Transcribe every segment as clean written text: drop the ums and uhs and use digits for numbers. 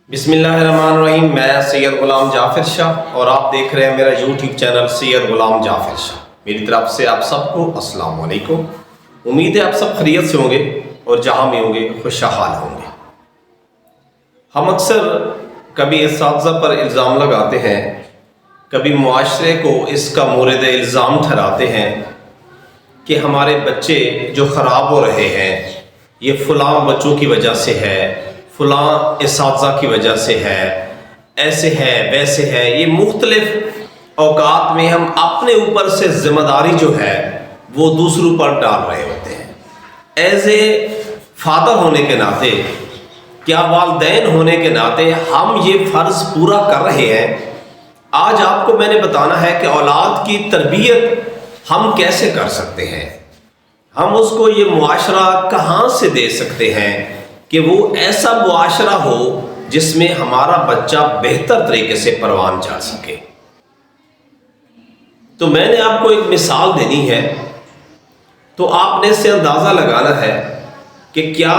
बिस्मिल्लाहिर्रहमानिर्रहीम। मैं सैयद ग़ुलाम जाफ़िर शाह और आप देख रहे हैं मेरा यूट्यूब चैनल सैयद ग़ुलाम जाफ़िर शाह। मेरी तरफ से आप सबको अस्सलाम वालेकुम। उम्मीद है आप सब खैरियत से होंगे और जहाँ में होंगे खुशहाल होंगे। हम अक्सर कभी इस्तिज़ा पर इल्ज़ाम लगाते हैं, कभी मुआशरे को इसका मोरद इल्ज़ाम ठहराते हैं कि हमारे बच्चे जो ख़राब हो रहे हैं ये फ़लाँ बच्चों की वजह से है, फ़लाँ इस्तिज़ा की वजह से है, ऐसे है वैसे है। ये मुख्तलिफ़ औक़ात में हम अपने ऊपर से ज़िम्मेदारी जो है वो दूसरों पर डाल रहे होते हैं। एज़ ए फ़ादर होने के नाते, क्या वालिदैन होने के नाते हम ये फ़र्ज़ पूरा कर रहे हैं। आज आपको मैंने बताना है कि औलाद की तरबियत हम कैसे कर सकते हैं, हम उसको ये मुआशरा कहाँ से दे सकते हैं कि वो ऐसा मुआशरा हो जिसमें हमारा बच्चा बेहतर तरीके से परवान चढ़ सके। तो मैंने आपको एक मिसाल देनी है, तो आपने इससे अंदाज़ा लगाना है कि क्या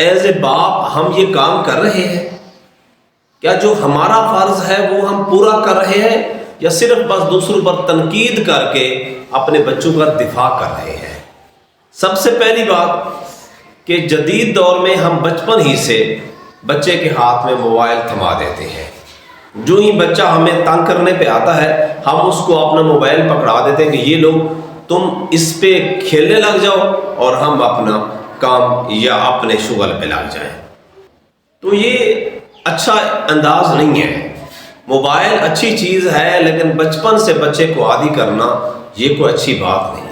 एज ए बाप हम ये काम कर रहे हैं, क्या जो हमारा फ़र्ज़ है वो हम पूरा कर रहे हैं या सिर्फ बस दूसरों पर तनकीद करके अपने बच्चों का दिफा कर रहे हैं। सबसे पहली बात कि जदीद दौर में हम बचपन ही से बच्चे के हाथ में मोबाइल थमा देते हैं। जो ही बच्चा हमें तंग करने पे आता है हम उसको अपना मोबाइल पकड़ा देते हैं कि ये लो तुम इस पे खेलने लग जाओ और हम अपना काम या अपने शुगल पे लग जाएं। तो ये अच्छा अंदाज नहीं है। मोबाइल अच्छी चीज़ है लेकिन बचपन से बच्चे को आदी करना ये कोई अच्छी बात नहीं है।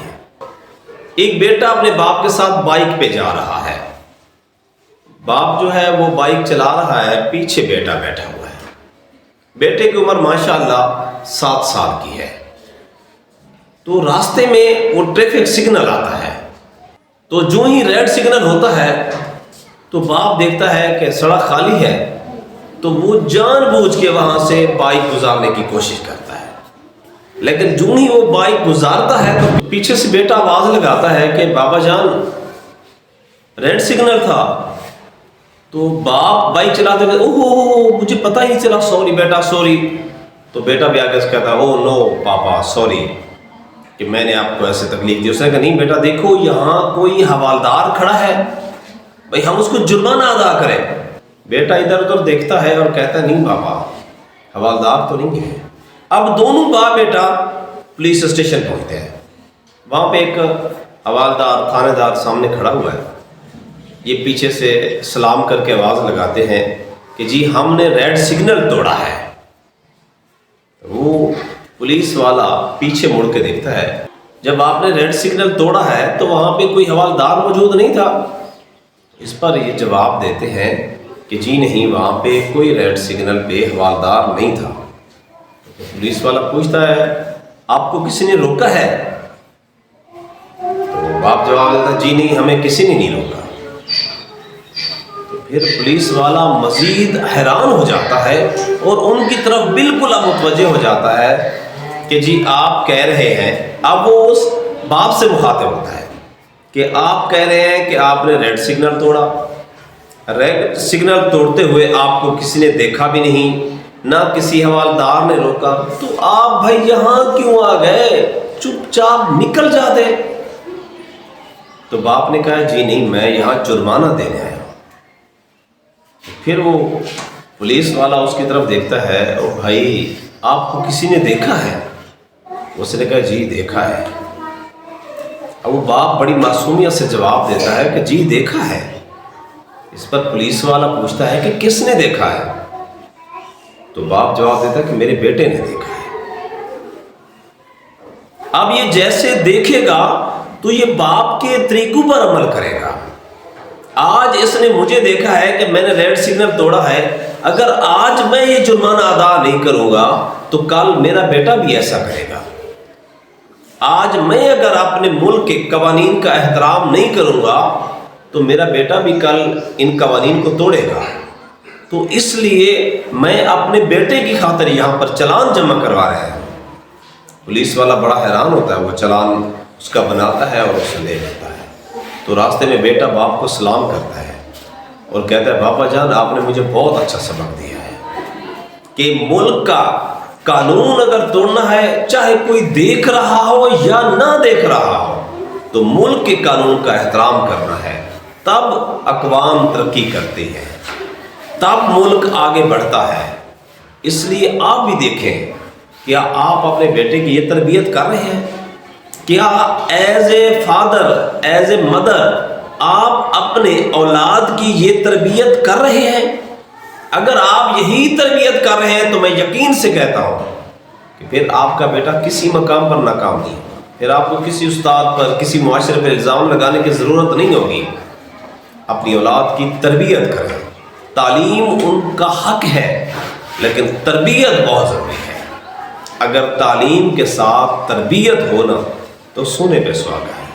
एक बेटा अपने बाप के साथ बाइक पे जा रहा है, बाप जो है वो बाइक चला रहा है, पीछे बेटा बैठा हुआ है। बेटे की उम्र माशाअल्लाह 7 साल की है। तो रास्ते में वो ट्रैफिक सिग्नल आता है, तो जो ही रेड सिग्नल होता है तो बाप देखता है कि सड़क खाली है, तो वो जानबूझ के वहां से बाइक गुजारने की कोशिश करता है। लेकिन जो ही वो बाइक गुजारता है तो पीछे से बेटा आवाज लगाता है कि बाबा जान रेड सिग्नल था। तो बाप बाइक चलाते हुए ओह मुझे पता ही नहीं चला, सॉरी बेटा सॉरी। तो बेटा भी आगे से कहता है ओह नो पापा सॉरी कि मैंने आपको ऐसे तकलीफ दी। उसने कहा नहीं बेटा देखो यहाँ कोई हवालदार खड़ा है, भाई हम उसको जुर्माना अदा करें। बेटा इधर उधर देखता है और कहता है नहीं बाबा हवालदार तो नहीं है। अब दोनों बाप बेटा पुलिस स्टेशन पहुंचते हैं। वहाँ पे एक हवालदार थानेदार सामने खड़ा हुआ है। ये पीछे से सलाम करके आवाज़ लगाते हैं कि जी हमने रेड सिग्नल तोड़ा है। वो पुलिस वाला पीछे मुड़ के देखता है, जब आपने रेड सिग्नल तोड़ा है तो वहाँ पे कोई हवालदार मौजूद नहीं था। इस पर ये जवाब देते हैं कि जी नहीं वहाँ पे कोई रेड सिग्नल पे हवालदार नहीं था। तो पुलिस वाला पूछता है आपको किसी ने रोका है? तो बाप जवाब देता है जी नहीं हमें किसी ने नहीं रोका। तो फिर पुलिस वाला मजीद हैरान हो जाता है और उनकी तरफ बिल्कुल अब मुतवज्जह हो जाता है कि जी आप कह रहे हैं, अब वो उस बाप से मुखातिब होता है कि आप कह रहे हैं कि आपने रेड सिग्नल तोड़ा, रेड सिग्नल तोड़ते हुए आपको किसी ने देखा भी नहीं, ना किसी हवालदार ने रोका, तो आप भाई यहाँ क्यों आ गए, चुपचाप निकल जाते। तो बाप ने कहा जी नहीं मैं यहाँ जुर्माना देने आया हूँ। फिर वो पुलिस वाला उसकी तरफ देखता है और भाई आपको किसी ने देखा है? उसने कहा जी देखा है। अब वो बाप बड़ी मासूमियत से जवाब देता है कि जी देखा है। इस पर पुलिस वाला पूछता है कि किसने देखा है? तो बाप जवाब देता है कि मेरे बेटे ने देखा है। अब ये जैसे देखेगा तो ये बाप के तरीकों पर अमल करेगा। आज इसने मुझे देखा है कि मैंने रेड सिग्नल तोड़ा है, अगर आज मैं ये जुर्माना अदा नहीं करूंगा तो कल मेरा बेटा भी ऐसा करेगा। आज मैं अगर अपने मुल्क के कवानीन का एहतराम नहीं करूंगा तो मेरा बेटा भी कल इन कवानीन को तोड़ेगा। तो इसलिए मैं अपने बेटे की खातिर यहाँ पर चालान जमा करवा रहा है। पुलिस वाला बड़ा हैरान होता है, वो चालान उसका बनाता है और उसे ले जाता है। तो रास्ते में बेटा बाप को सलाम करता है اور کہتا ہے بابا جان آپ نے مجھے بہت اچھا سبق دیا ہے کہ ملک کا قانون اگر توڑنا ہے، چاہے کوئی دیکھ رہا ہو یا نہ دیکھ رہا ہو، تو ملک کے قانون کا احترام کرنا ہے، تب اقوام ترقی کرتی ہے، تب ملک آگے بڑھتا ہے۔ اس لیے آپ بھی دیکھیں، کیا آپ اپنے بیٹے کی یہ تربیت کر رہے ہیں؟ کیا as a father, as a mother آپ اپنے اولاد کی یہ تربیت کر رہے ہیں؟ اگر آپ یہی تربیت کر رہے ہیں تو میں یقین سے کہتا ہوں کہ پھر آپ کا بیٹا کسی مقام پر ناکام نہیں ہوگا، پھر آپ کو کسی استاد پر، کسی معاشرے پر الزام لگانے کی ضرورت نہیں ہوگی۔ اپنی اولاد کی تربیت کریں، تعلیم ان کا حق ہے لیکن تربیت بہت ضروری ہے۔ اگر تعلیم کے ساتھ تربیت ہونا تو سونے پہ سہاگا ہے۔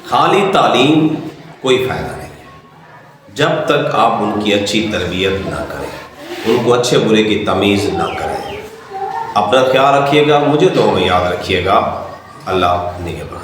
خالی تعلیم کوئی فائدہ نہیں ہے جب تک آپ ان کی اچھی تربیت نہ کریں، ان کو اچھے برے کی تمیز نہ کریں۔ اپنا خیال رکھیے گا، مجھے تو یاد رکھیے گا۔ اللہ نگہبان۔